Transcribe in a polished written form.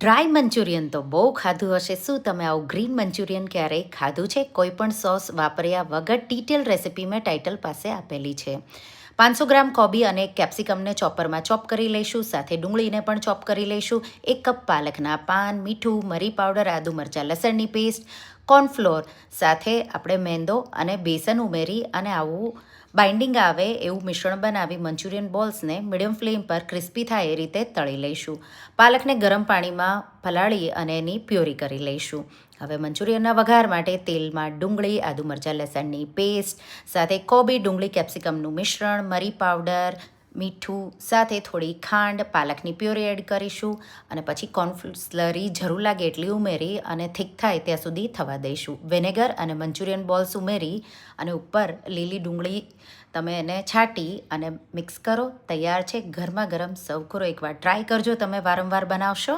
Dry Manchurian તો બહુ ખાધું હશે. શું તમે આવું ગ્રીન મંચુરિયન ક્યારેય ખાધું છે? કોઈ પણ સોસ વાપર્યા વગર ડિટેલ રેસિપી મેં ટાઇટલ પાસે આપેલી છે. 500 ગ્રામ કોબી અને કેપ્સિકમને ચોપરમાં ચોપ કરી લઈશું. સાથે ડુંગળીને પણ ચોપ કરી લઈશું. 1 કપ પાલકના પાન, મીઠું, મરી પાવડર, આદુ મરચાં લસણની પેસ્ટ, કોર્નફ્લોર સાથે આપણે મેંદો અને બેસન ઉમેરી અને આવું બાઇન્ડિંગ આવે એવું મિશ્રણ બનાવી મંચુરિયન બોલ્સને મીડિયમ ફ્લેમ પર ક્રિસ્પી થાય એ રીતે તળી લઈશું. પાલકને ગરમ પાણીમાં પલાળી અને એની પ્યોરી કરી લઈશું. હવે મંચુરિયનના વઘાર માટે તેલમાં ડુંગળી, આદુ મરચાં લસણની પેસ્ટ સાથે કોબી, ડુંગળી, કેપ્સિકમનું મિશ્રણ, મરી પાવડર, મીઠું સાથે થોડી ખાંડ, પાલકની પ્યોરી એડ કરીશું અને પછી કોર્નફ્લોર સ્લરી જરૂર લાગે એટલી ઉમેરી અને થીક થાય ત્યાં સુધી થવા દઈશું. વિનેગર અને મંચુરિયન બોલ્સ ઉમેરી અને ઉપર લીલી ડુંગળી તમે એને છાંટી અને મિક્સ કરો. તૈયાર છે. ગરમા ગરમ સર્વ કરો. એકવાર ટ્રાય કરજો. તમે વારંવાર બનાવશો.